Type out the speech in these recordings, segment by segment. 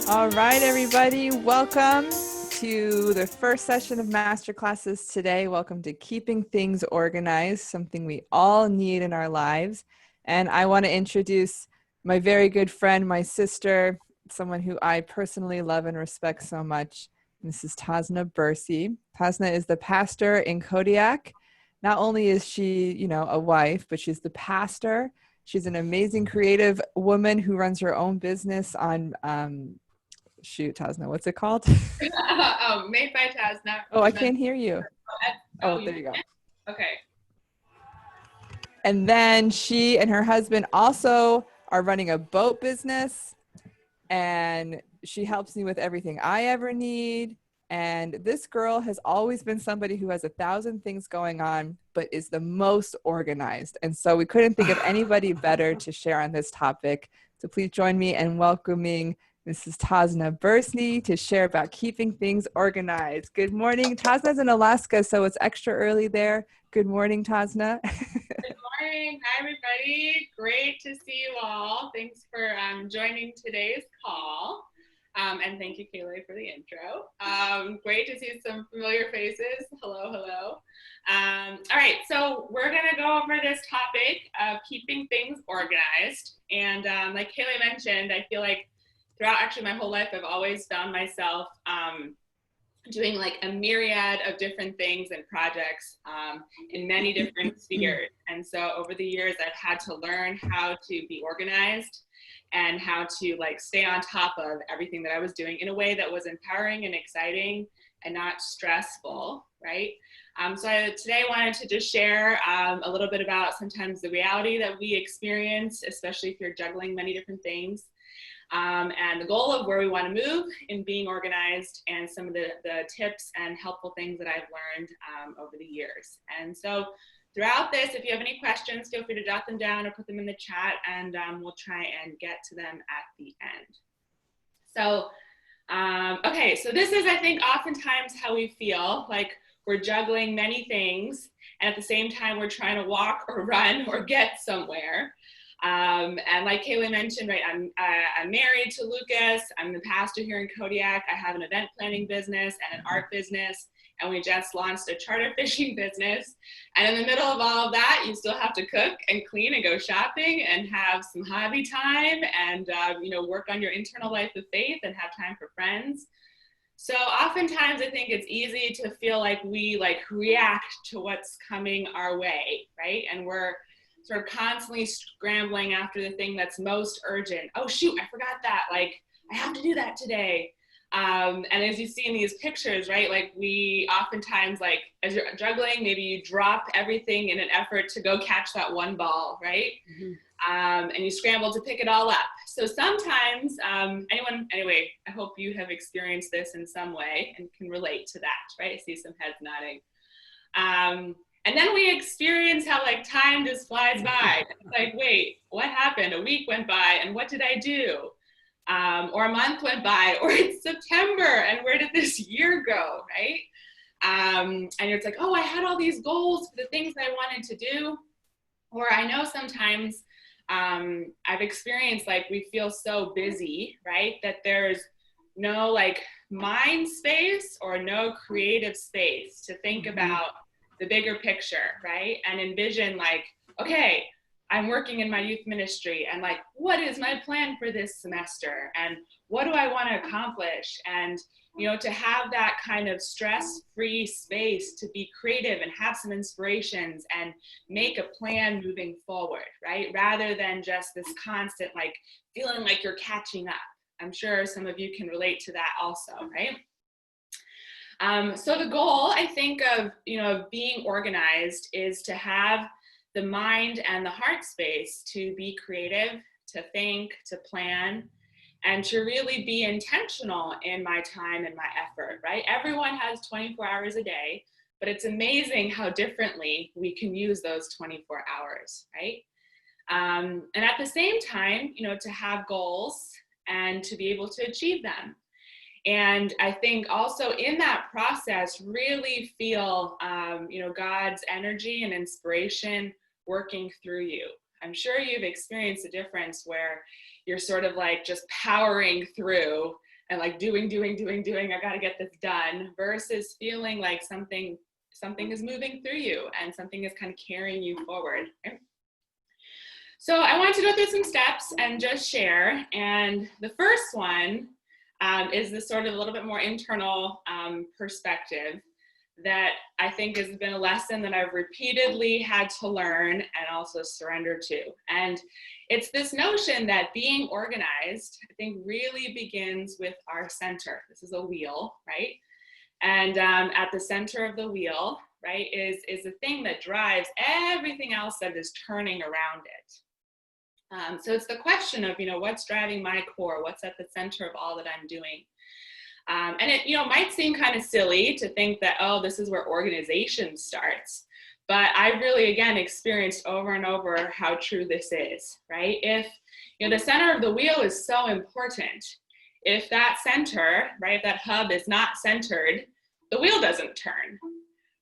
All right, everybody, welcome to the first session of Masterclasses today. Welcome to Keeping Things Organized, something we all need in our lives. And I want to introduce my very good friend, my sister, someone who I personally love and respect so much. This is Tasna Bursey. Tasna is the pastor in Kodiak. Not only is she, a wife, but she's the pastor. She's an amazing creative woman who runs her own business on shoot, Tasna, what's it called? Made by Tasna. Oh, I can't hear you. Oh, You there you go. can't? Okay. And then she and her husband also are running a boat business, and she helps me with everything I ever need. And this girl has always been somebody who has 1,000 things going on, but is the most organized. And so we couldn't think of anybody better to share on this topic. So please join me in welcoming Mrs. Tasna Bursey to share about keeping things organized. Good morning. Tasna's in Alaska, so it's extra early there. Good morning, Tasna. Good morning. Hi, everybody. Great to see you all. Thanks for joining today's call. And thank you, Kaylee, for the intro. Great to see some familiar faces. Hello, hello. All right, so we're going to go over this topic of keeping things organized. And like Kaylee mentioned, I feel like throughout actually my whole life, I've always found myself doing like a myriad of different things and projects in many different spheres. And so over the years, I've had to learn how to be organized and how to like stay on top of everything that I was doing in a way that was empowering and exciting and not stressful, right? So today I wanted to just share a little bit about sometimes the reality that we experience, especially if you're juggling many different things. And the goal of where we want to move in being organized and some of the tips and helpful things that I've learned over the years. And so throughout this, if you have any questions, feel free to jot them down or put them in the chat, and we'll try and get to them at the end. So, okay, so this is, I think, oftentimes how we feel, like we're juggling many things, and at the same time, we're trying to walk or run or get somewhere. And like Kaylee mentioned, right, I'm married to Lucas. I'm the pastor here in Kodiak. I have an event planning business and an art business, and we just launched a charter fishing business. And in the middle of all of that, you still have to cook and clean and go shopping and have some hobby time and, work on your internal life of faith and have time for friends. So oftentimes I think it's easy to feel like we react to what's coming our way, right? And we're sort of constantly scrambling after the thing that's most urgent. Oh shoot, I forgot that. Like, I have to do that today. And as you see in these pictures, right, like we oftentimes, like as you're juggling, maybe you drop everything in an effort to go catch that one ball, right? And you scramble to pick it all up. So sometimes, anyway, I hope you have experienced this in some way and can relate to that, right? I see some heads nodding. And then we experience how like time just flies by. It's like, wait, what happened? A week went by, and what did I do? Or a month went by, or it's September, and where did this year go, right? And it's like, oh, I had all these goals for the things I wanted to do. Or I know sometimes I've experienced like we feel so busy, right, that there's no like mind space or no creative space to think about the bigger picture, right? And envision like, okay, I'm working in my youth ministry, and like, what is my plan for this semester? And what do I want to accomplish? And, to have that kind of stress-free space to be creative and have some inspirations and make a plan moving forward, right? Rather than just this constant, like, feeling like you're catching up. I'm sure some of you can relate to that also, right? So the goal, I think, of being organized is to have the mind and the heart space to be creative, to think, to plan, and to really be intentional in my time and my effort, right? Everyone has 24 hours a day, but it's amazing how differently we can use those 24 hours, right? And at the same time, to have goals and to be able to achieve them. And I think also in that process, really feel, God's energy and inspiration working through you. I'm sure you've experienced a difference where you're sort of like just powering through and like doing, I got to get this done, versus feeling like something is moving through you and something is kind of carrying you forward. Right? So I wanted to go through some steps and just share. And the first one is this sort of a little bit more internal perspective that I think has been a lesson that I've repeatedly had to learn and also surrender to. And it's this notion that being organized, I think, really begins with our center. This is a wheel, right? And at the center of the wheel, right, is the thing that drives everything else that is turning around it. So it's the question of, what's driving my core? What's at the center of all that I'm doing? And it, might seem kind of silly to think that, oh, this is where organization starts. But I really, again, experienced over and over how true this is, right? If, the center of the wheel is so important. If that center, right, that hub is not centered, the wheel doesn't turn,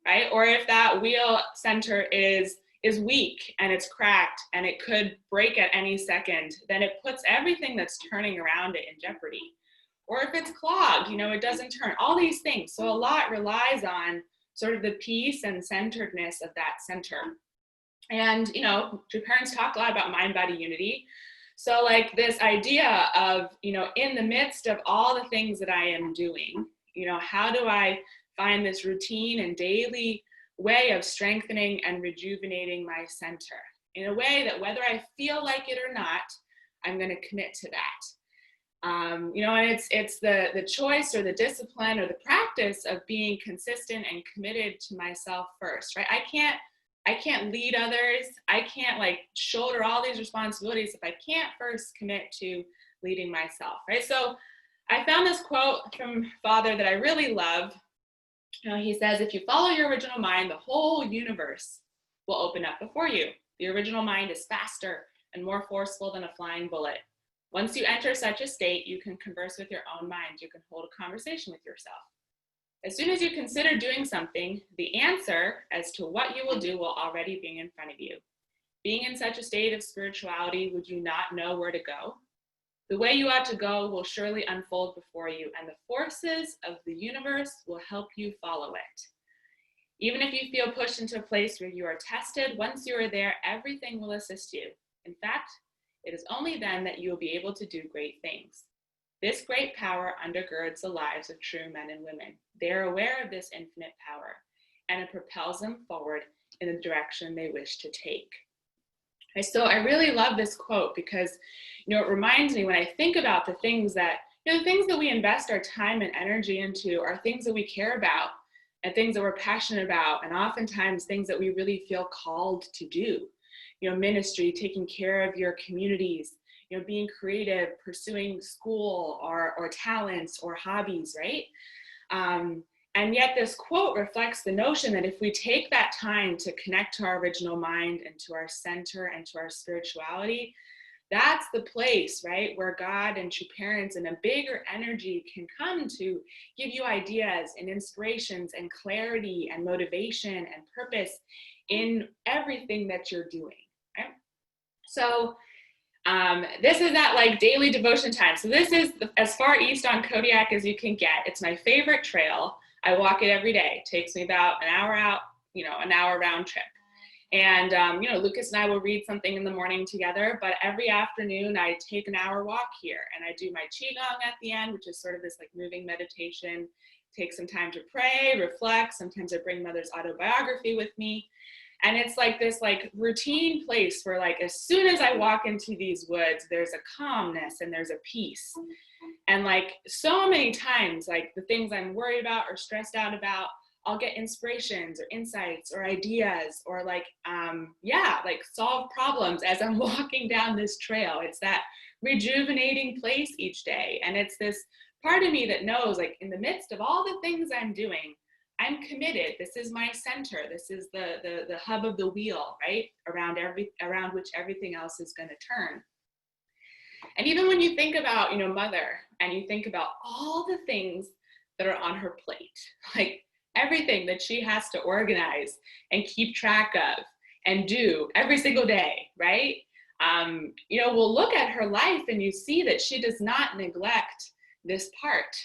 right? Or if that wheel center is weak and it's cracked and it could break at any second, then it puts everything that's turning around it in jeopardy. Or if it's clogged, it doesn't turn, all these things. So a lot relies on sort of the peace and centeredness of that center. And, your parents talk a lot about mind-body unity. So like this idea of, in the midst of all the things that I am doing, how do I find this routine and daily way of strengthening and rejuvenating my center in a way that whether I feel like it or not, I'm going to commit to that. And it's the choice or the discipline or the practice of being consistent and committed to myself first, right? I can't lead others. I can't shoulder all these responsibilities if I can't first commit to leading myself, right? So I found this quote from Father that I really love. He says, if you follow your original mind, the whole universe will open up before you. The original mind is faster and more forceful than a flying bullet. Once you enter such a state, you can converse with your own mind. You can hold a conversation with yourself. As soon as you consider doing something, the answer as to what you will do will already be in front of you. Being in such a state of spirituality, would you not know where to go? The way you ought to go will surely unfold before you, and the forces of the universe will help you follow it. Even if you feel pushed into a place where you are tested, once you are there, everything will assist you. In fact, it is only then that you will be able to do great things. This great power undergirds the lives of true men and women. They are aware of this infinite power, and it propels them forward in the direction they wish to take. And so I really love this quote because, it reminds me when I think about the things that, the things that we invest our time and energy into are things that we care about and things that we're passionate about, and oftentimes things that we really feel called to do. Ministry, taking care of your communities, being creative, pursuing school or talents or hobbies, right? And yet this quote reflects the notion that if we take that time to connect to our original mind and to our center and to our spirituality, that's the place, right, where God and true parents and a bigger energy can come to give you ideas and inspirations and clarity and motivation and purpose in everything that you're doing, right? So this is that daily devotion time. So this is as far east on Kodiak as you can get. It's my favorite trail. I walk it every day. It takes me about an hour out, an hour round trip. And, Lucas and I will read something in the morning together, but every afternoon I take an hour walk here and I do my Qigong at the end, which is sort of this moving meditation, take some time to pray, reflect. Sometimes I bring Mother's autobiography with me. And it's this routine place where as soon as I walk into these woods, there's a calmness and there's a peace. And so many times, the things I'm worried about or stressed out about, I'll get inspirations or insights or ideas or solve problems as I'm walking down this trail. It's that rejuvenating place each day. And it's this part of me that knows in the midst of all the things I'm doing, I'm committed. This is my center. This is the hub of the wheel, right? Around which everything else is going to turn. And even when you think about, Mother, and you think about all the things that are on her plate, everything that she has to organize and keep track of and do every single day, right? We'll look at her life and you see that she does not neglect this part,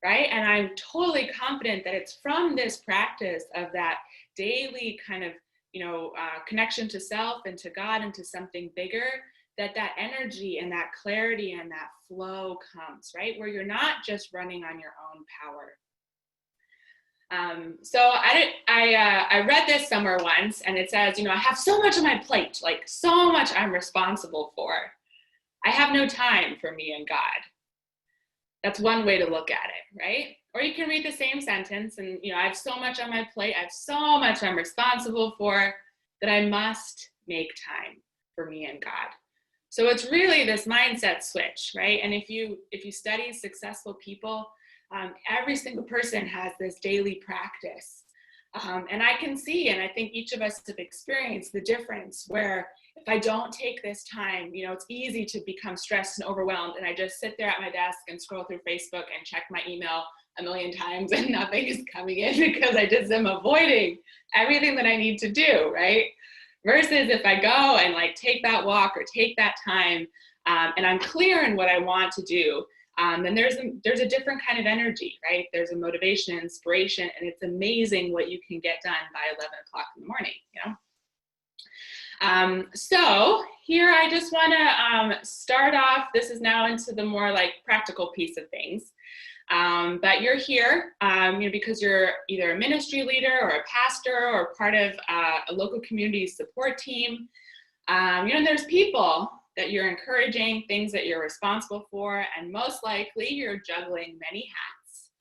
right? And I'm totally confident that it's from this practice of that daily kind of, connection to self and to God and to something bigger, that energy and that clarity and that flow comes, right? Where you're not just running on your own power. So I read this somewhere once, and it says, I have so much on my plate, like so much I'm responsible for. I have no time for me and God. That's one way to look at it, right? Or you can read the same sentence and, I have so much on my plate, I have so much I'm responsible for, that I must make time for me and God. So it's really this mindset switch, right? And if you study successful people, every single person has this daily practice. And I can see, and I think each of us have experienced the difference where if I don't take this time, it's easy to become stressed and overwhelmed. And I just sit there at my desk and scroll through Facebook and check my email a million times and nothing is coming in because I just am avoiding everything that I need to do, right? Versus if I go and like take that walk or take that time and I'm clear in what I want to do, then there's a different kind of energy, right? There's a motivation, inspiration, and it's amazing what you can get done by 11 o'clock in the morning, So here I just want to start off. This is now into the more like practical piece of things. But you're here, because you're either a ministry leader or a pastor or part of a local community support team. There's people that you're encouraging, things that you're responsible for, and most likely you're juggling many hats,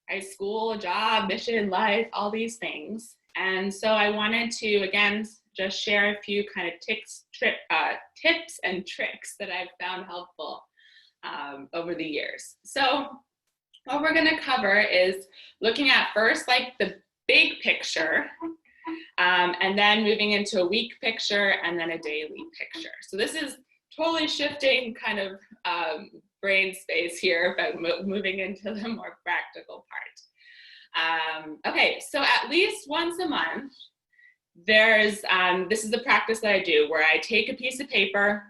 right? School, job, mission, life, all these things. And so I wanted to, again, just share a few kind of tips and tricks that I've found helpful over the years. So what we're going to cover is looking at first like the big picture, and then moving into a week picture and then a daily picture. So this is totally shifting kind of brain space here, but moving into the more practical part. Okay, so at least once a month, there's, this is the practice that I do where I take a piece of paper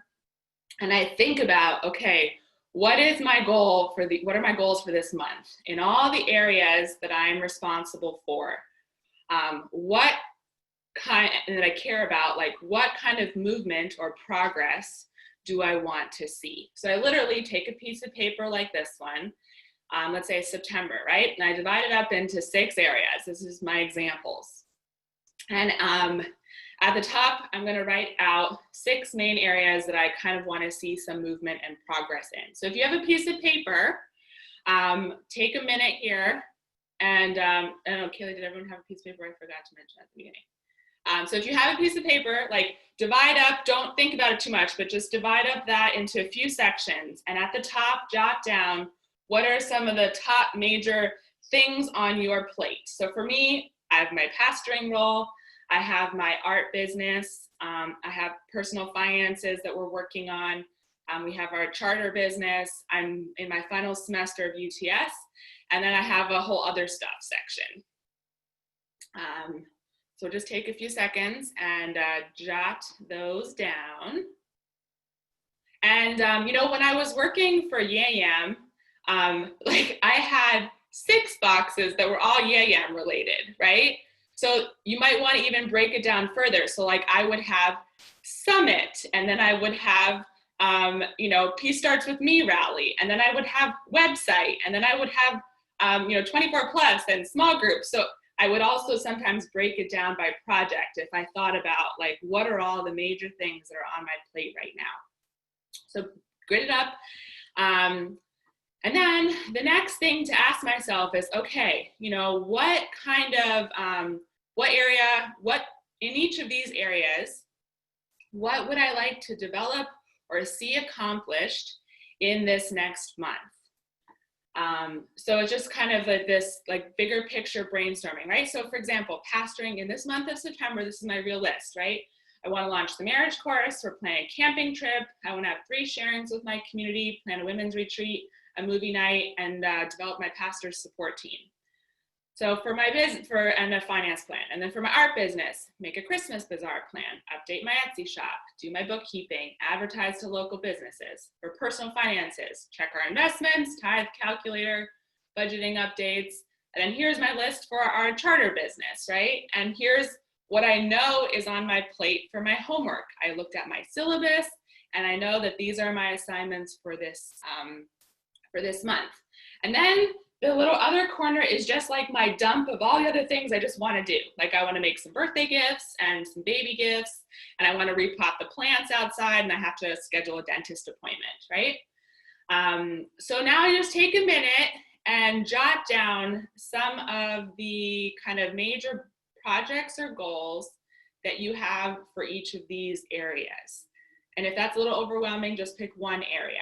and I think about, okay, what are my goals for this month in all the areas that I'm responsible for? What kind that I care about, like what kind of movement or progress do I want to see? So I literally take a piece of paper like this one, let's say September, right? And I divide it up into 6 areas. This is my examples. And at the top, I'm going to write out 6 main areas that I kind of want to see some movement and progress in. So if you have a piece of paper, take a minute here. And I don't know, Kaylee, did everyone have a piece of paper? I forgot to mention at the beginning. So if you have a piece of paper, like divide up, don't think about it too much, but just divide up that into a few sections. And at the top, jot down what are some of the top major things on your plate. So for me, I have my pastoring role. I have my art business. I have personal finances that we're working on. We have our charter business. I'm in my final semester of UTS. And then I have a whole other stuff section. So just take a few seconds and jot those down. And, when I was working for YAYAM, I had 6 boxes that were all YAYAM related, right? So you might want to even break it down further. So like I would have Summit, and then I would have, Peace Starts With Me rally, and then I would have website, and then I would have, 24 plus and small groups. So I would also sometimes break it down by project if I thought about like, what are all the major things that are on my plate right now? So grid it up. And then the next thing to ask myself is, okay, what kind of, what in each of these areas, what would I like to develop or see accomplished in this next month? So it's just kind of this like bigger picture brainstorming, right? So for example, pastoring in this month of September, this is my real list, right? I want to launch the marriage course, we're planning a camping trip, I want to have 3 sharings with my community, plan a women's retreat, a movie night, and develop my pastor's support team. So for my business, and a finance plan, and then for my art business, make a Christmas bazaar plan, update my Etsy shop, do my bookkeeping, advertise to local businesses. For personal finances, check our investments, tithe calculator, budgeting updates, and then here's my list for our charter business, right? And here's what I know is on my plate for my homework. I looked at my syllabus, and I know that these are my assignments for this month. And then the little other corner is just like my dump of all the other things I just want to do. Like I want to make some birthday gifts and some baby gifts, and I want to repot the plants outside, and I have to schedule a dentist appointment, right? So now I just take a minute and jot down some of the kind of major projects or goals that you have for each of these areas. And if that's a little overwhelming, just pick one area.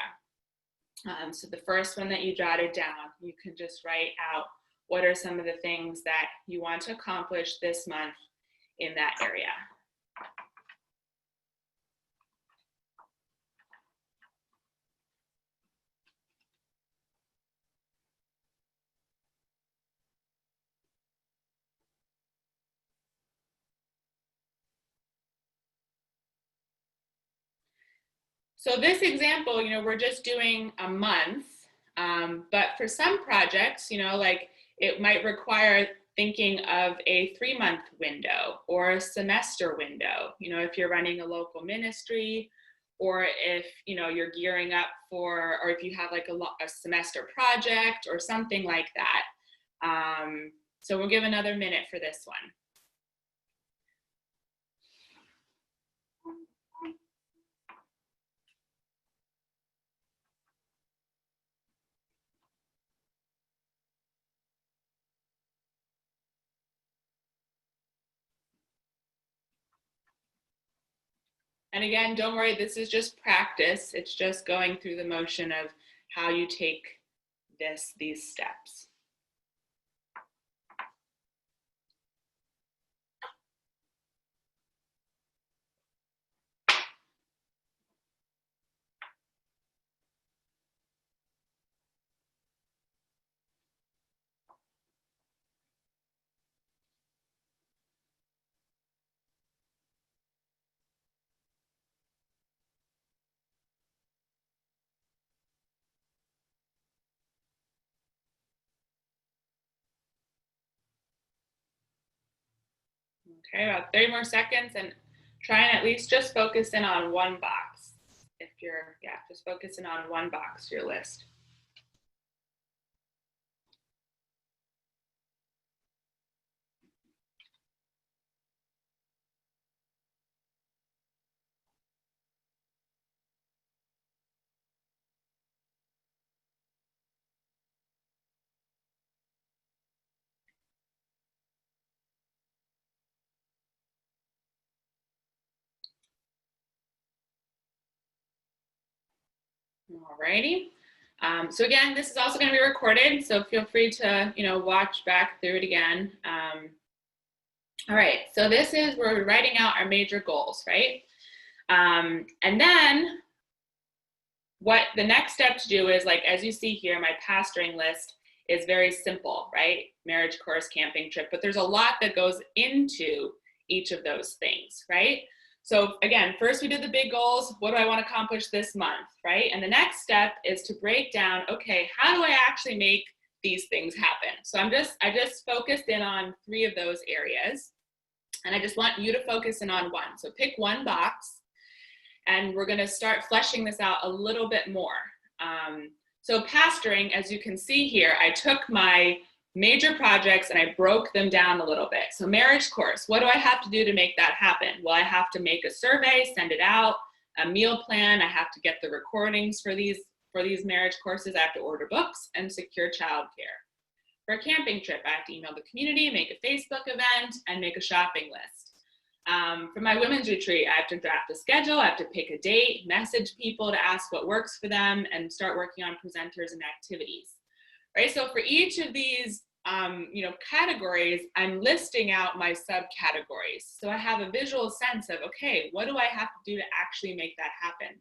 So the first one that you jotted down, you can just write out what are some of the things that you want to accomplish this month in that area. So this example, we're just doing a month, but for some projects, like it might require thinking of a 3-month window or a semester window, if you're running a local ministry, or if, you're gearing up for, or if you have like a semester project or something like that. So we'll give another minute for this one. And again, don't worry, this is just practice. It's just going through the motion of how you take these steps. Okay, about 30 more seconds, and try and at least just focus in on one box. If you're, just focusing on one box, your list. Alrighty. So again, this is also going to be recorded, so feel free to, watch back through it again. All right, so this is where we're writing out our major goals, right? And then what the next step to do is, like, as you see here, my pastoring list is very simple, right? Marriage course, camping trip, but there's a lot that goes into each of those things, right? So again, first we did the big goals. What do I want to accomplish this month, right? And the next step is to break down, okay, how do I actually make these things happen? So I just focused in on 3 of those areas, and I just want you to focus in on one. So pick one box, and we're going to start fleshing this out a little bit more. So pastoring, as you can see here, I took my major projects and I broke them down a little bit. So marriage course, what do I have to do to make that happen? Well, I have to make a survey, send it out, a meal plan. I have to get the recordings for these marriage courses. I have to order books and secure childcare. For a camping trip, I have to email the community, make a Facebook event, and make a shopping list. For my women's retreat, I have to draft a schedule, I have to pick a date, message people to ask what works for them, and start working on presenters and activities. Right, so for each of these categories, I'm listing out my subcategories. So I have a visual sense of, okay, what do I have to do to actually make that happen?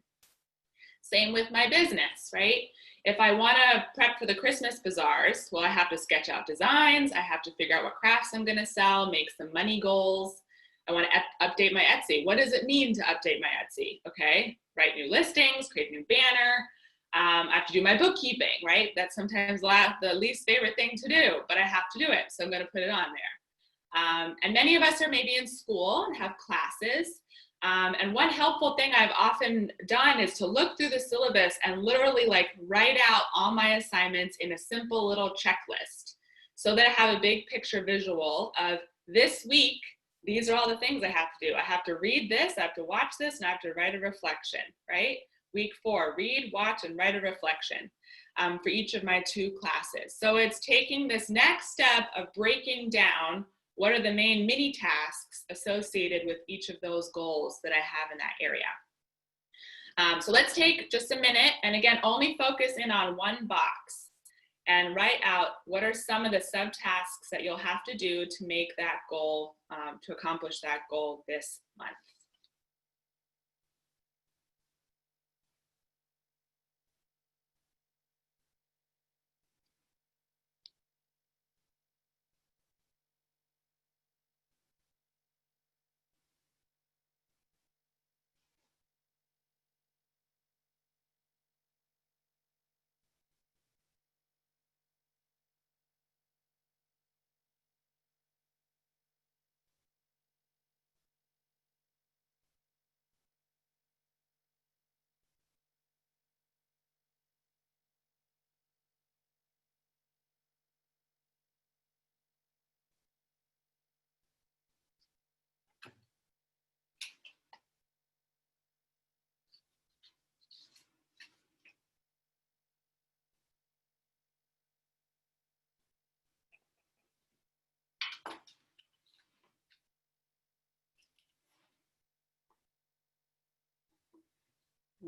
Same with my business, right? If I want to prep for the Christmas bazaars, well, I have to sketch out designs. I have to figure out what crafts I'm going to sell, make some money goals. I want to update my Etsy. What does it mean to update my Etsy? Okay, write new listings, create a new banner. I have to do my bookkeeping, right? That's sometimes the least favorite thing to do, but I have to do it. So I'm going to put it on there. And many of us are maybe in school and have classes. And one helpful thing I've often done is to look through the syllabus and literally like write out all my assignments in a simple little checklist so that I have a big picture visual of this week. These are all the things I have to do. I have to read this, I have to watch this, and I have to write a reflection, right? Week 4, read, watch, and write a reflection for each of my 2 classes. So it's taking this next step of breaking down what are the main mini tasks associated with each of those goals that I have in that area. So let's take just a minute and again, only focus in on one box and write out what are some of the subtasks that you'll have to do to make that goal, to accomplish that goal this month.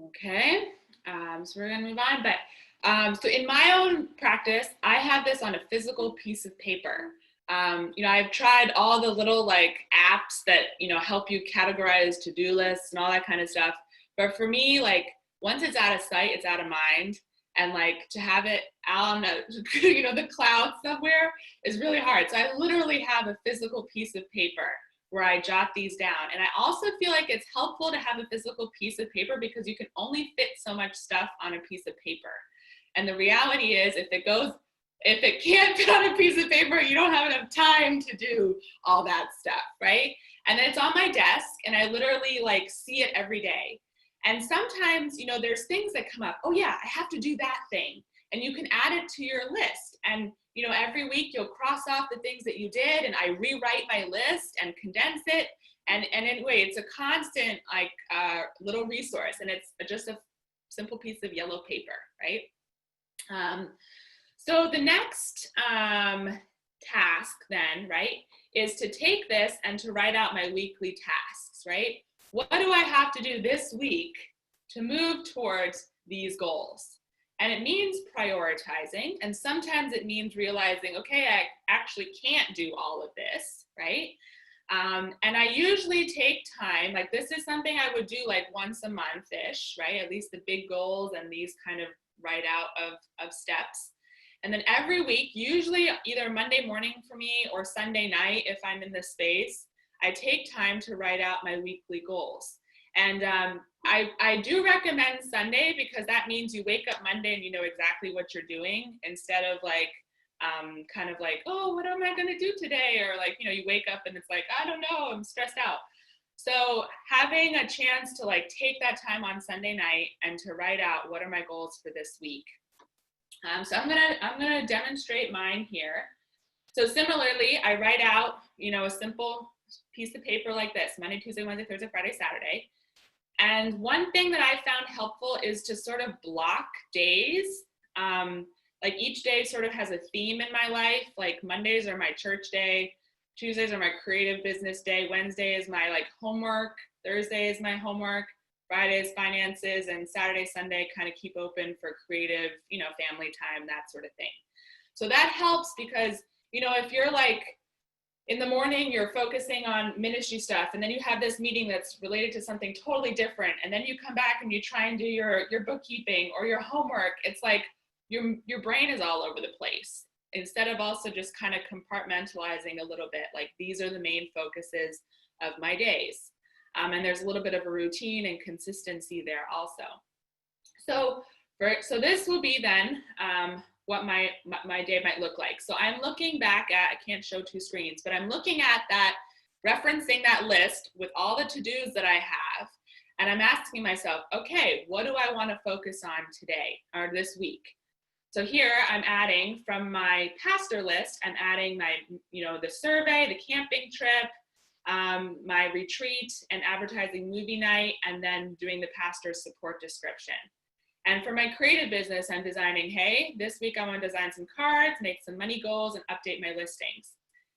Okay, so we're gonna move on, but so in my own practice, I have this on a physical piece of paper. I've tried all the little like apps that, help you categorize to-do lists and all that kind of stuff. But for me, like once it's out of sight, it's out of mind. And like to have it out on the cloud somewhere is really hard. So I literally have a physical piece of paper where I jot these down. And I also feel like it's helpful to have a physical piece of paper because you can only fit so much stuff on a piece of paper. And the reality is if it can't fit on a piece of paper, you don't have enough time to do all that stuff, right? And then it's on my desk and I literally like see it every day. And sometimes, there's things that come up. Oh yeah, I have to do that thing. And you can add it to your list. And every week you'll cross off the things that you did and I rewrite my list and condense it. And anyway, it's a constant like little resource and it's just a simple piece of yellow paper, right? So the next task then, right, is to take this and to write out my weekly tasks, right? What do I have to do this week to move towards these goals? And it means prioritizing, and sometimes it means realizing, okay, I actually can't do all of this, right? And I usually take time, like this is something I would do like once a month-ish, right? At least the big goals and these kind of write out of steps. And then every week, usually either Monday morning for me or Sunday night, if I'm in the space, I take time to write out my weekly goals. And I do recommend Sunday because that means you wake up Monday and you know exactly what you're doing instead of like, kind of like, oh, what am I going to do today? Or like, you wake up and it's like, I don't know, I'm stressed out. So having a chance to like take that time on Sunday night and to write out what are my goals for this week. So I'm gonna demonstrate mine here. So similarly, I write out, a simple piece of paper like this, Monday, Tuesday, Wednesday, Thursday, Friday, Saturday. And one thing that I found helpful is to sort of block days. Like each day sort of has a theme in my life. Like Mondays are my church day, Tuesdays are my creative business day, Wednesday is my like homework, Thursday is my homework, Friday is finances, and Saturday, Sunday kind of keep open for creative, family time, that sort of thing. So that helps because, if you're like, in the morning you're focusing on ministry stuff, and then you have this meeting that's related to something totally different, and then you come back and you try and do your bookkeeping or your homework. It's like your brain is all over the place, instead of also just kind of compartmentalizing a little bit, like these are the main focuses of my days. And there's a little bit of a routine and consistency there also. So this will be then what my day might look like. So I'm looking back at, I can't show two screens, but I'm looking at that, referencing that list with all the to-dos that I have, and I'm asking myself, okay, what do I want to focus on today or this week? So here I'm adding from my pastor list, I'm adding my, the survey, the camping trip, my retreat and advertising movie night, and then doing the pastor's support description. And for my creative business, I'm designing, hey, this week I want to design some cards, make some money goals, and update my listings.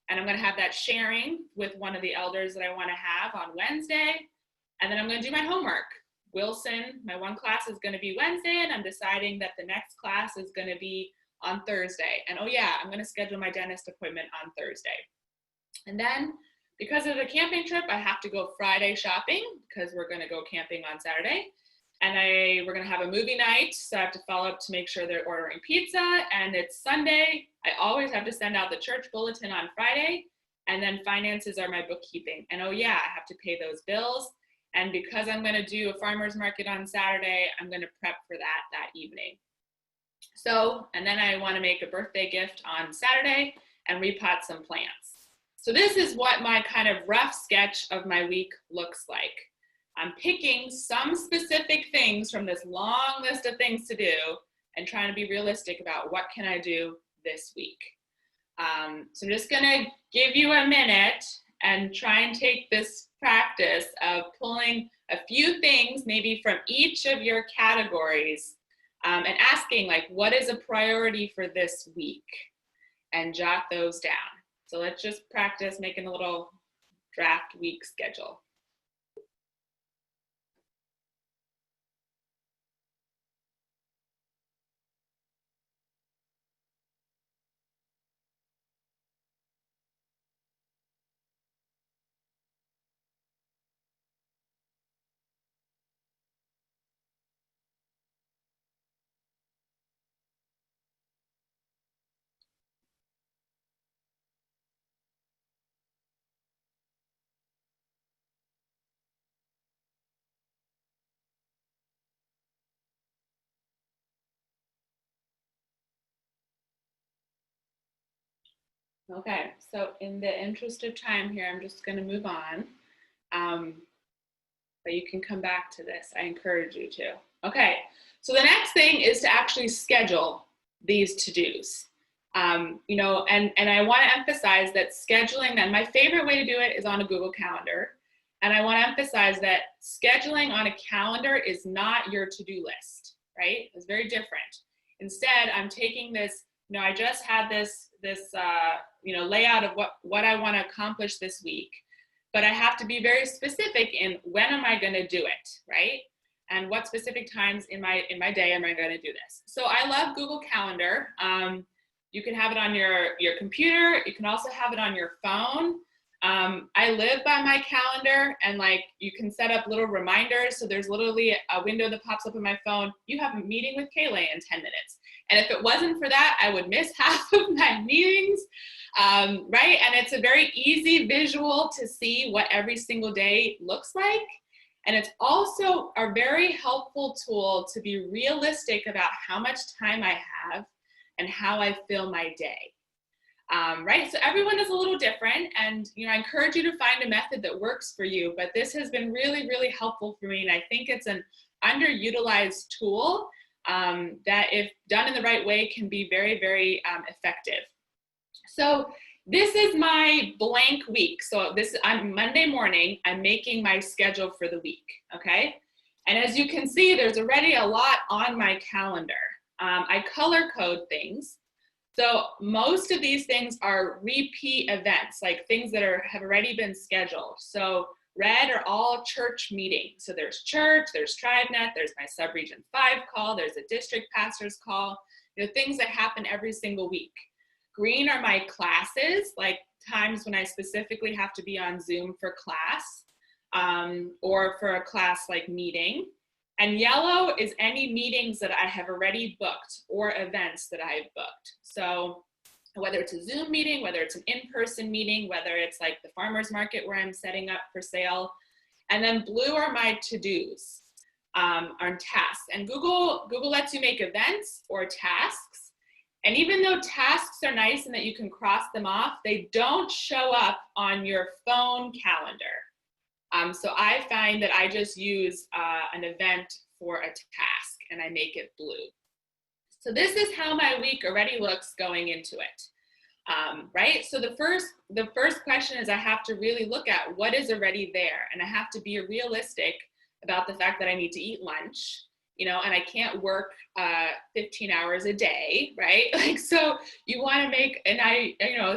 And I'm going to have that sharing with one of the elders that I want to have on Wednesday. And then I'm going to do my homework. Wilson, my one class is going to be Wednesday, and I'm deciding that the next class is going to be on Thursday. And oh yeah, I'm going to schedule my dentist appointment on Thursday. And then because of the camping trip, I have to go Friday shopping because we're going to go camping on Saturday. And we're going to have a movie night, so I have to follow up to make sure they're ordering pizza. And it's Sunday. I always have to send out the church bulletin on Friday. And then finances are my bookkeeping. And oh yeah, I have to pay those bills. And because I'm going to do a farmer's market on Saturday, I'm going to prep for that evening. So, and then I want to make a birthday gift on Saturday and repot some plants. So this is what my kind of rough sketch of my week looks like. I'm picking some specific things from this long list of things to do and trying to be realistic about what can I do this week. So I'm just going to give you a minute and try and take this practice of pulling a few things maybe from each of your categories and asking, like, what is a priority for this week? And jot those down. So let's just practice making a little draft week schedule. Okay, so in the interest of time here, I'm just going to move on. But you can come back to this. I encourage you to. Okay, so the next thing is to actually schedule these to-dos. And I want to emphasize that scheduling, and my favorite way to do it is on a Google Calendar. And I want to emphasize that scheduling on a calendar is not your to-do list, right? It's very different. Instead, I'm taking this, I just had this layout of what I want to accomplish this week, but I have to be very specific in when am I going to do it, right? And what specific times in my day am I going to do this? So I love Google Calendar. You can have it on your computer. You can also have it on your phone. I live by my calendar, and you can set up little reminders. So there's literally a window that pops up on my phone. You have a meeting with Kayla in 10 minutes. And if it wasn't for that, I would miss half of my meetings, right? And it's a very easy visual to see what every single day looks like. And it's also a very helpful tool to be realistic about how much time I have and how I fill my day. Right? So everyone is a little different, and I encourage you to find a method that works for you, but this has been really, really helpful for me, and I think it's an underutilized tool that, if done in the right way, can be very, very effective. So this is my blank week. So on Monday morning, I'm making my schedule for the week, okay? And as you can see, there's already a lot on my calendar. I color code things. So most of these things are repeat events, like things that have already been scheduled. So red are all church meetings. So there's church, there's TribeNet, there's my Subregion 5 call, there's a district pastor's call, things that happen every single week. Green are my classes, like times when I specifically have to be on Zoom for class, or for a class like meeting. And yellow is any meetings that I have already booked or events that I've booked. So whether it's a Zoom meeting, whether it's an in-person meeting, whether it's like the farmer's market where I'm setting up for sale. And then blue are my to-dos, are tasks. And Google lets you make events or tasks. And even though tasks are nice and that you can cross them off, they don't show up on your phone calendar. So I find that I just use an event for a task and I make it blue. So this is how my week already looks going into it, right? So the first question is I have to really look at what is already there, and I have to be realistic about the fact that I need to eat lunch, you know, and I can't work 15 hours a day, right? Like, so you want to make, and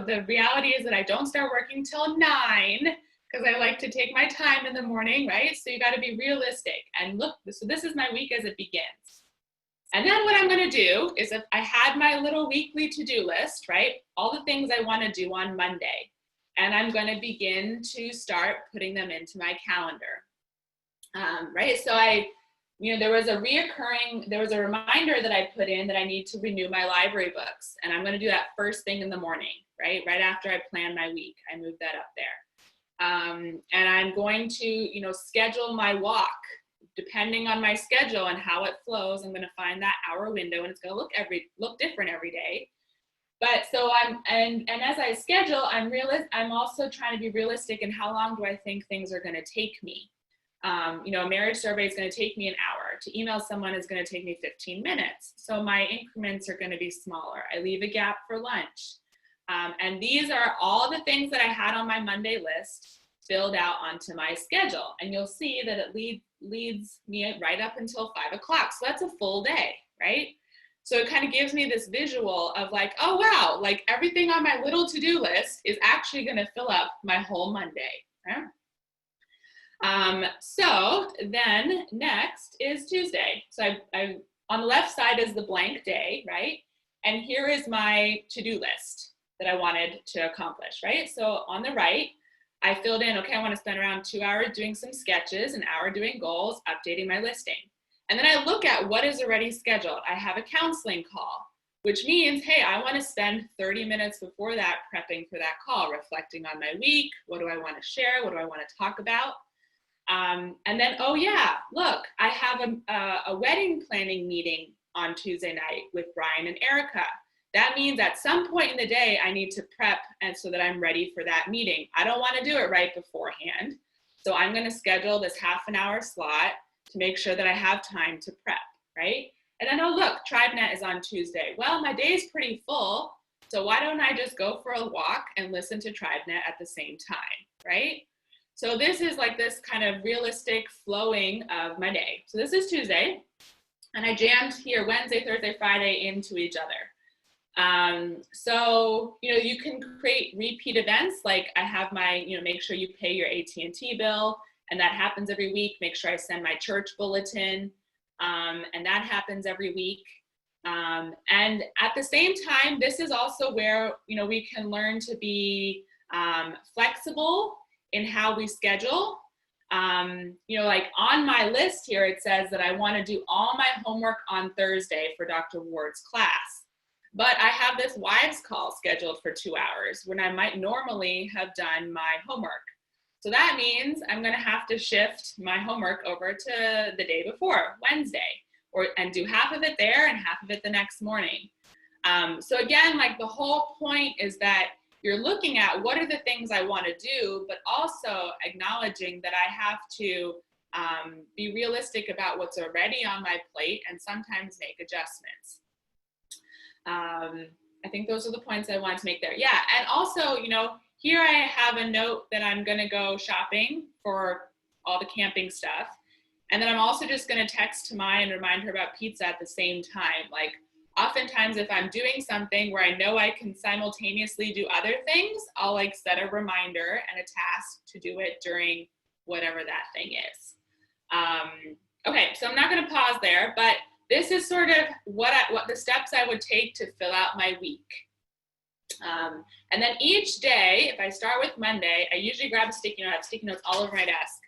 the reality is that I don't start working till 9 because I like to take my time in the morning, right? So you got to be realistic and look. So this is my week as it begins. And then what I'm going to do is, if I had my little weekly to-do list, right? All the things I want to do on Monday, and I'm going to begin to start putting them into my calendar, right? So there was a reminder that I put in that I need to renew my library books, and I'm going to do that first thing in the morning, right? Right after I plan my week, I move that up there. And I'm going to, schedule my walk. Depending on my schedule and how it flows, I'm going to find that hour window, and it's going to look different every day. But so and as I schedule, I'm also trying to be realistic in how long do I think things are going to take me. A marriage survey is going to take me an hour. To email someone is going to take me 15 minutes. So my increments are going to be smaller. I leave a gap for lunch. And these are all the things that I had on my Monday list filled out onto my schedule. And you'll see that it leads me right up until 5 o'clock. So that's a full day, right? So it kind of gives me this visual of like, oh, wow, like everything on my little to-do list is actually going to fill up my whole Monday. Right? So then next is Tuesday. So I on the left side is the blank day, right? And here is my to-do list that I wanted to accomplish, right? So on the right, I filled in, okay, I want to spend around 2 hours doing some sketches, an hour doing goals, updating my listing. And then I look at what is already scheduled. I have a counseling call, which means, hey, I want to spend 30 minutes before that prepping for that call, reflecting on my week. What do I want to share? What do I want to talk about? And then, oh yeah, look, I have a wedding planning meeting on Tuesday night with Brian and Erica. That means at some point in the day, I need to prep and so that I'm ready for that meeting. I don't want to do it right beforehand. So I'm going to schedule this half an hour slot to make sure that I have time to prep, right? And then, oh, look, TribeNet is on Tuesday. Well, my day is pretty full. So why don't I just go for a walk and listen to TribeNet at the same time, right? So this is like this kind of realistic flowing of my day. So this is Tuesday. And I jammed here Wednesday, Thursday, Friday into each other. So, you can create repeat events. Like I have my, make sure you pay your AT&T bill, and that happens every week. Make sure I send my church bulletin, and that happens every week. And at the same time, this is also where, we can learn to be flexible in how we schedule. Like on my list here, it says that I want to do all my homework on Thursday for Dr. Ward's class. But I have this wives call scheduled for 2 hours when I might normally have done my homework. So that means I'm going to have to shift my homework over to the day before, Wednesday, and do half of it there and half of it the next morning. So again, like the whole point is that you're looking at what are the things I want to do, but also acknowledging that I have to be realistic about what's already on my plate and sometimes make adjustments. I think those are the points I wanted to make there. Yeah, and also, here I have a note that I'm going to go shopping for all the camping stuff. And then I'm also just going to text Tamai and remind her about pizza at the same time. Like, oftentimes if I'm doing something where I know I can simultaneously do other things, I'll like set a reminder and a task to do it during whatever that thing is. Okay, so I'm not going to pause there, but this is sort of what the steps I would take to fill out my week. And then each day, if I start with Monday, I usually grab a sticky note. I have sticky notes all over my desk.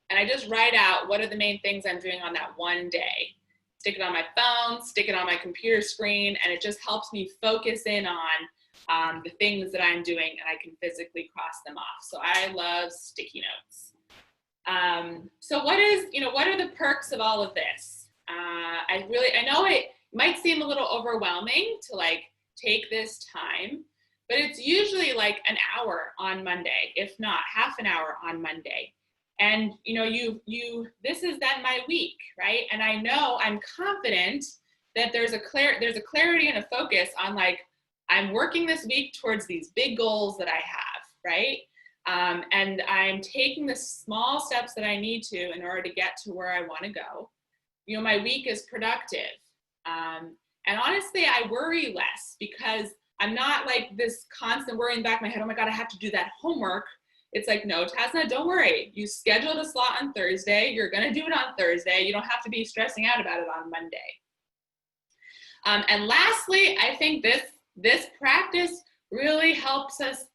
And I just write out what are the main things I'm doing on that one day. Stick it on my phone, stick it on my computer screen, and it just helps me focus in on the things that I'm doing, and I can physically cross them off. So I love sticky notes. So what are the perks of all of this? I know it might seem a little overwhelming to like take this time, but it's usually like an hour on Monday, if not half an hour on Monday. And this is then my week, right? And I know I'm confident that there's a clarity and a focus on like, I'm working this week towards these big goals that I have, right? And I'm taking the small steps that I need to in order to get to where I want to go. My week is productive. And honestly, I worry less because I'm not like this constant worrying back in my head, oh my God, I have to do that homework. It's like, no, Tasna, don't worry. You scheduled a slot on Thursday. You're going to do it on Thursday. You don't have to be stressing out about it on Monday. And lastly, I think this practice really helps us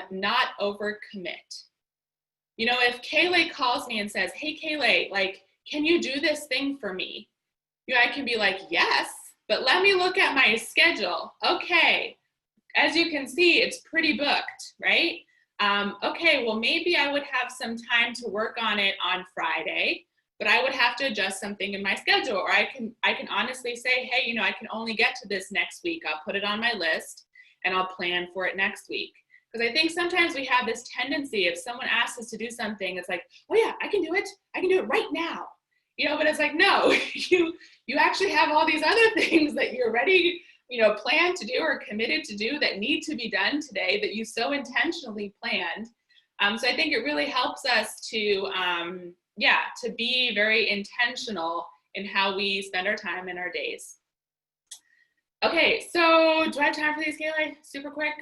not overcommit. If Kaylee calls me and says, hey, Kaylee, like, can you do this thing for me? I can be like, yes, but let me look at my schedule. Okay, as you can see, it's pretty booked, right? Okay, well, maybe I would have some time to work on it on Friday, but I would have to adjust something in my schedule, or I can honestly say, hey, I can only get to this next week. I'll put it on my list and I'll plan for it next week. Because I think sometimes we have this tendency, if someone asks us to do something, it's like, oh yeah, I can do it. I can do it right now. But it's like, no, you actually have all these other things that you're ready, planned to do or committed to do that need to be done today that you so intentionally planned. So I think it really helps us to be very intentional in how we spend our time in our days. Okay, so do I have time for these, Kaylee? Super quick?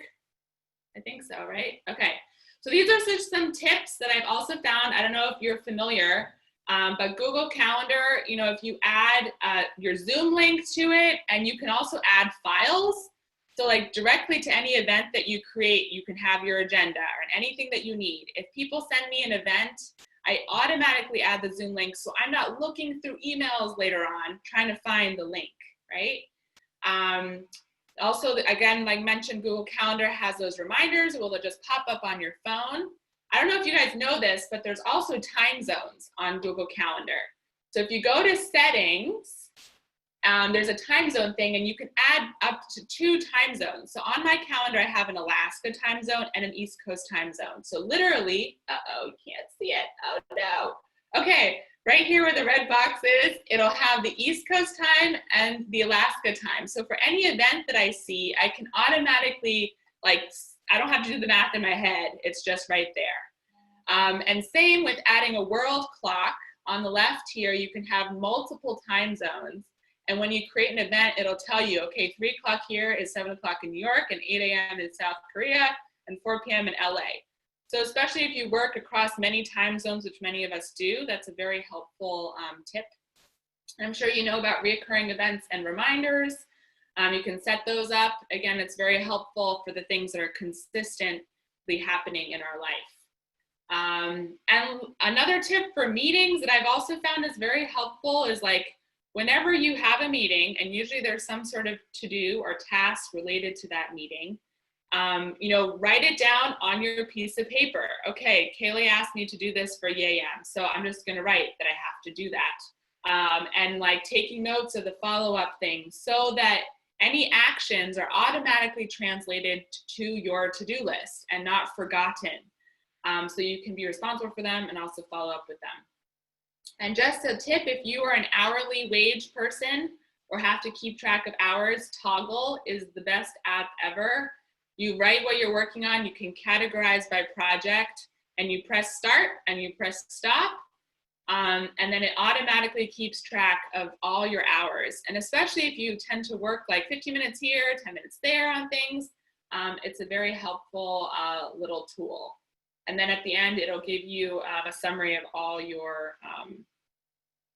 I think so, right? Okay, so these are just some tips that I've also found. I don't know if you're familiar, but Google Calendar, if you add your Zoom link to it, and you can also add files. So like directly to any event that you create, you can have your agenda or anything that you need. If people send me an event, I automatically add the Zoom link, so I'm not looking through emails later on trying to find the link, right? Also, again, like mentioned, Google Calendar has those reminders. It will just pop up on your phone. I don't know if you guys know this, but there's also time zones on Google Calendar. So if you go to settings, there's a time zone thing, and you can add up to 2 time zones. So on my calendar, I have an Alaska time zone and an East Coast time zone. So literally, you can't see it. Oh no. Okay, right here where the red box is, it'll have the East Coast time and the Alaska time. So for any event that I see, I can automatically, I don't have to do the math in my head. It's just right there. And same with adding a world clock. On the left here, you can have multiple time zones. And when you create an event, it'll tell you, okay, 3 o'clock here is 7 o'clock in New York, and 8 a.m. in South Korea, and 4 p.m. in LA. So especially if you work across many time zones, which many of us do, that's a very helpful tip. I'm sure you know about reoccurring events and reminders. You can set those up. Again, it's very helpful for the things that are consistently happening in our life. And another tip for meetings that I've also found is very helpful is whenever you have a meeting, and usually there's some sort of to-do or task related to that meeting, write it down on your piece of paper. Okay, Kaylee asked me to do this for YAM, so I'm just gonna write that I have to do that. And taking notes of the follow-up things so that any actions are automatically translated to your to-do list and not forgotten. So you can be responsible for them and also follow up with them. And just a tip, if you are an hourly wage person or have to keep track of hours, Toggl is the best app ever. You write what you're working on, you can categorize by project, and you press start and you press stop. And then it automatically keeps track of all your hours. And especially if you tend to work 15 minutes here, 10 minutes there on things, it's a very helpful little tool. And then at the end, it'll give you a summary of all your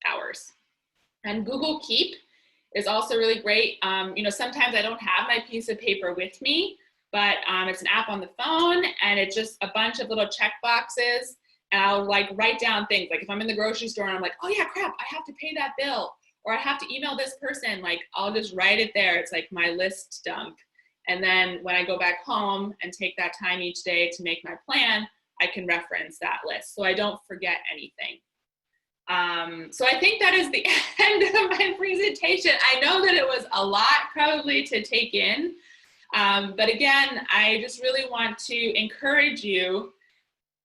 hours. And Google Keep is also really great. Sometimes I don't have my piece of paper with me, but it's an app on the phone, and it's just a bunch of little check boxes. And I'll like write down things like if I'm in the grocery store and I'm like, oh yeah, crap, I have to pay that bill, or I have to email this person, like I'll just write it there. It's like my list dump. And then when I go back home and take that time each day to make my plan, I can reference that list so I don't forget anything. So I think that is the end of my presentation. I know that it was a lot probably to take in, but again, I just really want to encourage you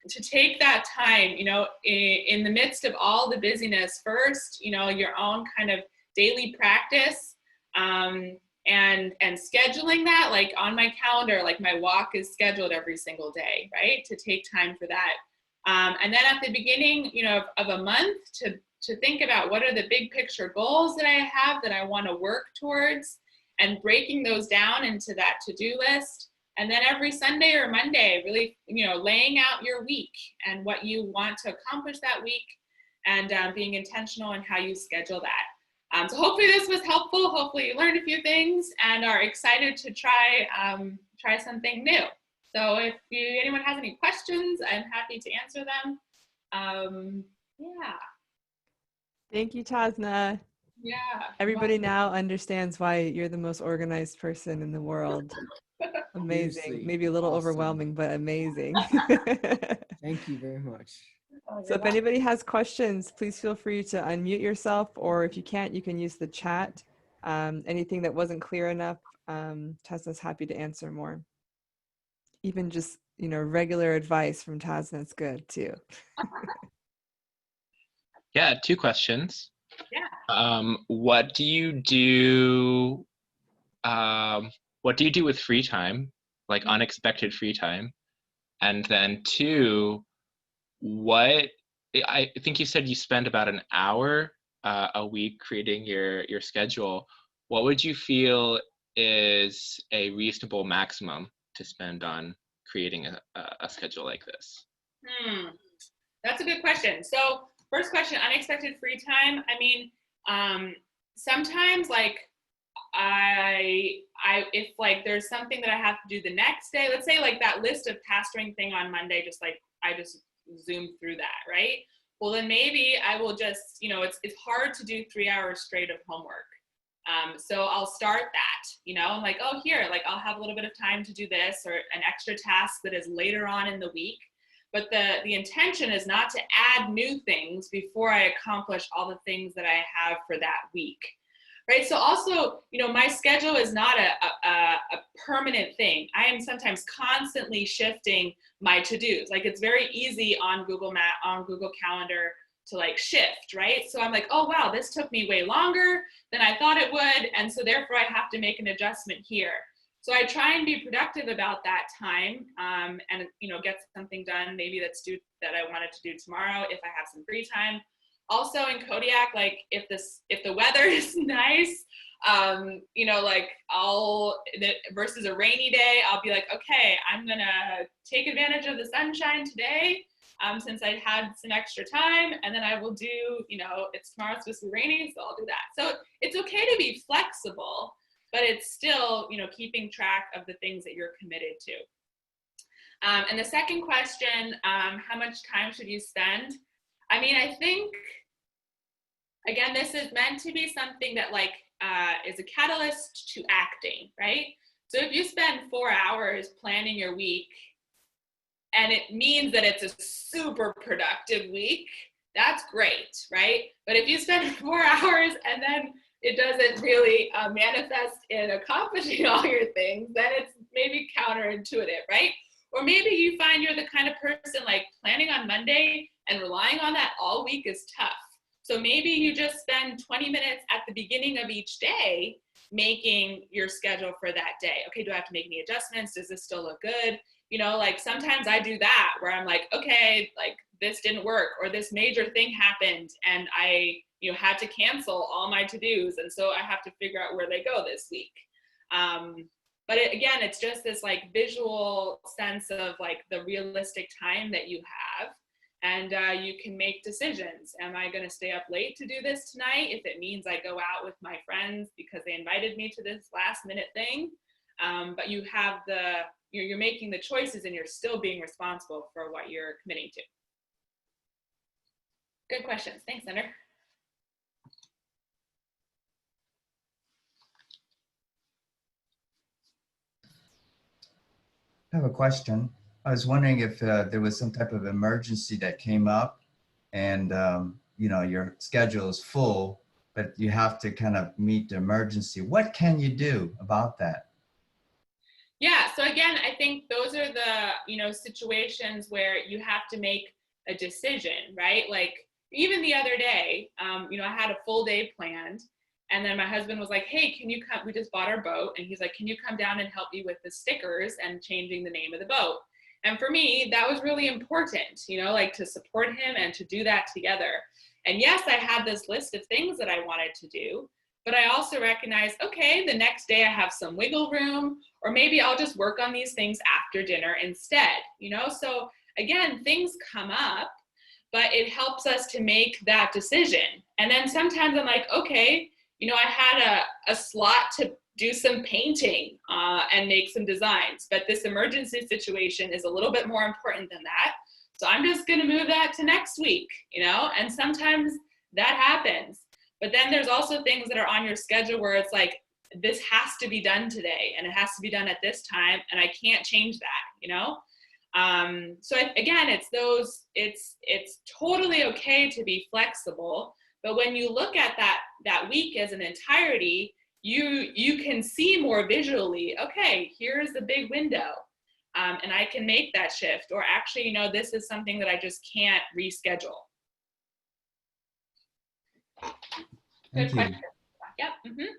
to take that time, you know, in the midst of all the busyness first, you know, your own kind of daily practice, and scheduling that, like on my calendar, like my walk is scheduled every single day, right? To take time for that. And then at the beginning, you know, of a month to think about what are the big picture goals that I have that I want to work towards, and breaking those down into that to-do list. And then every Sunday or Monday, really, you know, laying out your week and what you want to accomplish that week, and being intentional in how you schedule that. So hopefully this was helpful. Hopefully you learned a few things and are excited to try something new. So if anyone has any questions, I'm happy to answer them. Yeah. Thank you, Tasna. Yeah. Everybody now understands why you're the most organized person in the world. Amazing. Seriously, Maybe a little awesome. overwhelming, but amazing. Thank you very much. So if anybody has questions, please feel free to unmute yourself, or if you can't, you can use the chat. Anything that wasn't clear enough, Tasna's happy to answer more. Even just, you know, regular advice from Tasna is good too. Yeah, 2 questions. Yeah. What do you do? What do you do with free time, like unexpected free time? And then 2, I think you said you spend about an hour a week creating your schedule. What would you feel is a reasonable maximum to spend on creating a schedule like this? That's a good question. So first question, unexpected free time. I mean, sometimes like if like there's something that I have to do the next day, let's say like that list of pastoring thing on Monday, just like I just zoomed through that, right? Well, then maybe I will just, you know, it's hard to do 3 hours straight of homework. So I'll start that, you know, I'm like, oh, here, like I'll have a little bit of time to do this, or an extra task that is later on in the week. But the intention is not to add new things before I accomplish all the things that I have for that week, right? So also, you know, my schedule is not a permanent thing. I am sometimes constantly shifting my to-dos. Like it's very easy on Google Calendar to like shift, right? So I'm like, oh wow, this took me way longer than I thought it would, and so therefore I have to make an adjustment here. So I try and be productive about that time, and you know, get something done maybe that I wanted to do tomorrow if I have some free time. Also in Kodiak, like if the weather is nice, you know, like versus a rainy day, I'll be like, okay, I'm gonna take advantage of the sunshine today, since I had some extra time, and then I will do, you know, tomorrow's supposed to be rainy, so I'll do that. So it's okay to be flexible, but it's still, you know, keeping track of the things that you're committed to. And the second question, how much time should you spend? I mean, I think, again, this is meant to be something that like is a catalyst to acting, right? So if you spend 4 hours planning your week, and it means that it's a super productive week, that's great, right? But if you spend 4 hours and then it doesn't really manifest in accomplishing all your things, then it's maybe counterintuitive, right? Or maybe you find you're the kind of person like planning on Monday and relying on that all week is tough. So maybe you just spend 20 minutes at the beginning of each day making your schedule for that day. Okay, do I have to make any adjustments? Does this still look good? You know, like sometimes I do that where I'm like, okay, like this didn't work, or this major thing happened and I, you know, had to cancel all my to-dos, and so I have to figure out where they go this week. But again, it's just this like visual sense of like the realistic time that you have, and you can make decisions. Am I going to stay up late to do this tonight? If it means I go out with my friends because they invited me to this last minute thing, but you have you're making the choices and you're still being responsible for what you're committing to. Good questions. Thanks, Senator. I have a question. I was wondering if there was some type of emergency that came up and, you know, your schedule is full, but you have to kind of meet the emergency. What can you do about that? Yeah, so again, I think those are the, situations where you have to make a decision, right? Like even the other day, I had a full day planned, and then my husband was like, hey, can you come? We just bought our boat, and he's like, can you come down and help me with the stickers and changing the name of the boat? And for me, that was really important, like to support him and to do that together. And yes, I had this list of things that I wanted to do, but I also recognized, okay, the next day I have some wiggle room, or maybe I'll just work on these things after dinner instead, So again, things come up, but it helps us to make that decision. And then sometimes I'm like, okay, I had a slot to do some painting and make some designs, but this emergency situation is a little bit more important than that. So I'm just going to move that to next week, and sometimes that happens. But then there's also things that are on your schedule where it's like, this has to be done today and it has to be done at this time and I can't change that, So again, it's totally okay to be flexible. But when you look at that week as an entirety, you can see more visually, okay, here's the big window. And I can make that shift, or actually, this is something that I just can't reschedule. Thank Good you. question. Yep. Mm-hmm.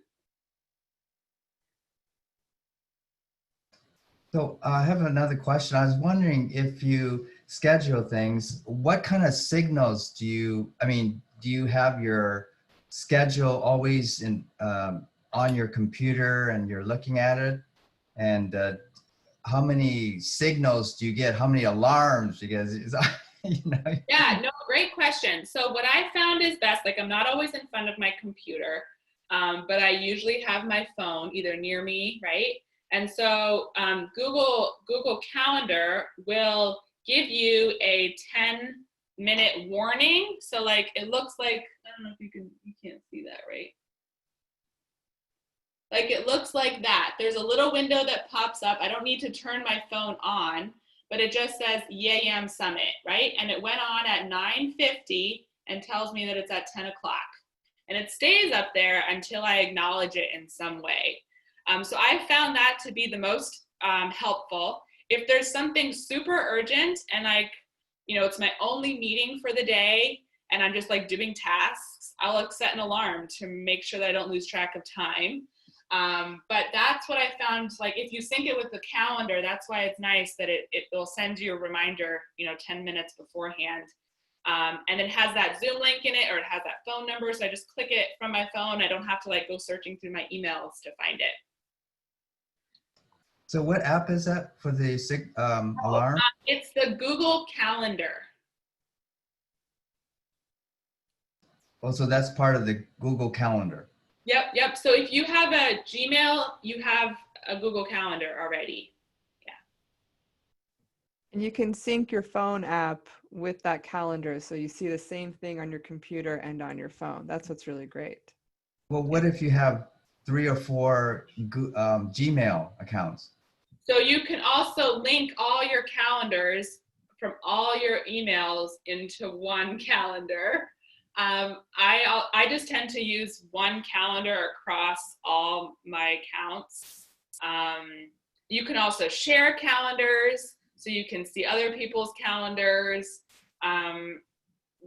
So I have another question. I was wondering if you schedule things, what kind of signals do you have your schedule always on your computer and you're looking at it? And how many signals do you get? How many alarms? Because Yeah, no, great question. So what I found is best, like I'm not always in front of my computer, but I usually have my phone either near me, right? And so Google Calendar will give you a 10-minute warning. So like it looks like, I don't know if you can't see that, right? Like it looks like that. There's a little window that pops up. I don't need to turn my phone on, but it just says YAM Summit, right? And it went on at 9:50 and tells me that it's at 10 o'clock. And it stays up there until I acknowledge it in some way. So I found that to be the most helpful. If there's something super urgent and like, it's my only meeting for the day and I'm just like doing tasks, I'll like set an alarm to make sure that I don't lose track of time. But that's what I found, like if you sync it with the calendar, that's why it's nice that it will send you a reminder, 10 minutes beforehand. And it has that Zoom link in it, or it has that phone number. So I just click it from my phone. I don't have to like go searching through my emails to find it. So what app is that for the alarm? It's the Google Calendar. Oh, so that's part of the Google Calendar. Yep. So if you have a Gmail, you have a Google Calendar already. Yeah. And you can sync your phone app with that calendar, so you see the same thing on your computer and on your phone. That's what's really great. Well, what if you have 3 or 4 Gmail accounts? So you can also link all your calendars from all your emails into one calendar. I just tend to use one calendar across all my accounts. You can also share calendars, so you can see other people's calendars.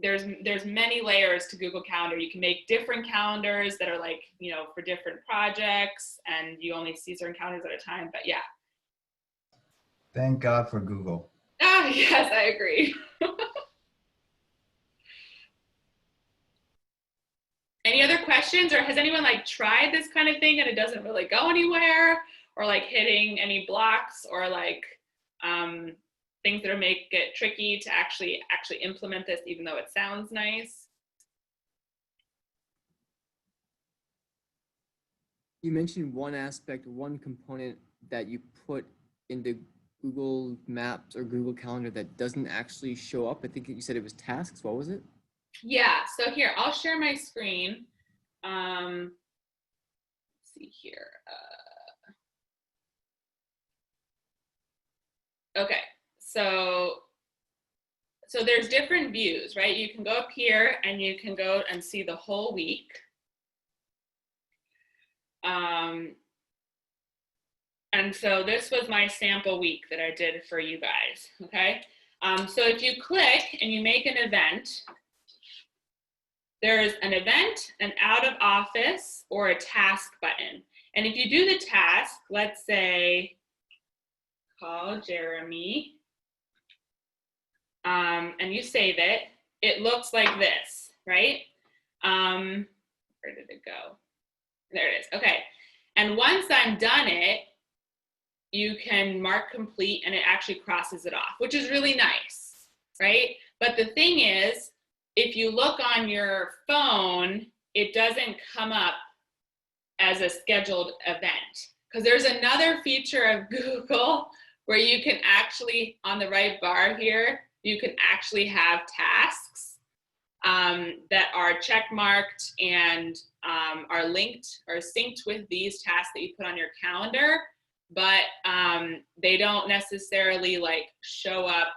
There's many layers to Google Calendar. You can make different calendars that are like, for different projects, and you only see certain calendars at a time, but yeah. Thank God for Google. Ah, yes, I agree. Any other questions, or has anyone like tried this kind of thing and it doesn't really go anywhere, or like hitting any blocks, or like things that make it tricky to actually implement this, even though it sounds nice? You mentioned one aspect, one component that you put into Google Maps or Google Calendar that doesn't actually show up? I think you said it was tasks. What was it? Yeah, so here, I'll share my screen. Let's see here. Okay, so there's different views, right? You can go up here and you can go and see the whole week. And so this was my sample week that I did for you guys, okay? So if you click and you make an event, there's an event, an out of office, or a task button. And if you do the task, let's say, call Jeremy, and you save it, it looks like this, right? Where did it go? There it is, okay. And once I'm done it, you can mark complete and it actually crosses it off, which is really nice, right? But the thing is, if you look on your phone, it doesn't come up as a scheduled event. Because there's another feature of Google where you can actually, on the right bar here, you can actually have tasks that are check marked and are linked or synced with these tasks that you put on your calendar, but they don't necessarily like show up.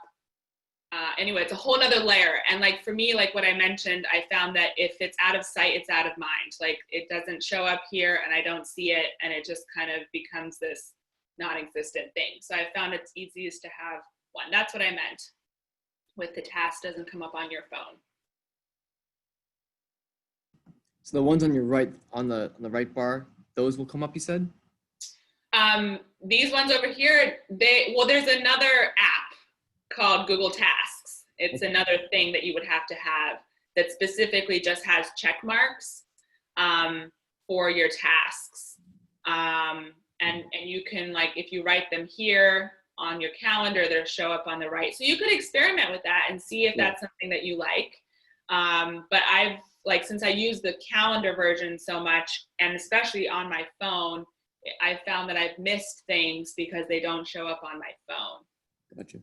Anyway, it's a whole nother layer. And like for me, like what I mentioned, I found that if it's out of sight, it's out of mind. Like it doesn't show up here and I don't see it, and it just kind of becomes this non-existent thing. So I found it's easiest to have one. That's what I meant with the task doesn't come up on your phone. So the ones on your right, on the right bar, those will come up, you said? These ones over here, there's another app called Google Tasks. It's another thing that you would have to have that specifically just has check marks for your tasks. And you can, like, if you write them here on your calendar, they'll show up on the right. So you could experiment with that and see if that's something that you like. But I've, like, since I use the calendar version so much, and especially on my phone, I found that I've missed things because they don't show up on my phone. Gotcha.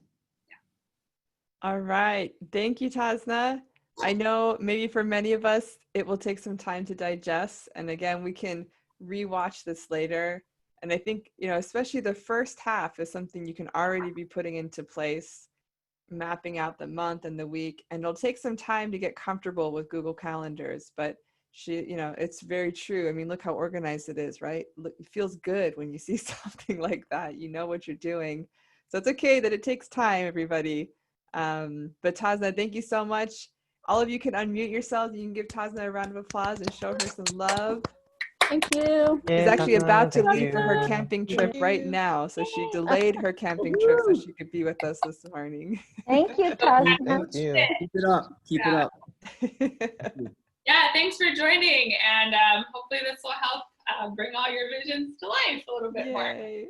All right. Thank you, Tasna. I know maybe for many of us, it will take some time to digest. And again, we can rewatch this later. And I think, you know, especially the first half is something you can already be putting into place, mapping out the month and the week. And it'll take some time to get comfortable with Google Calendars, but you know, it's very true. I mean, look how organized it is, right? Look, it feels good when you see something like that. You know what you're doing. So it's okay that it takes time, everybody. But Tasna, thank you so much. All of you can unmute yourselves. You can give Tasna a round of applause and show her some love. Thank you. She's actually about to Thank leave for her you. camping trip right now. So she delayed her camping trip so she could be with us this morning. Thank you, Tasna. Thank you. Keep it up. Keep it up. Yeah, thanks for joining. And hopefully this will help bring all your visions to life a little bit more. Yay.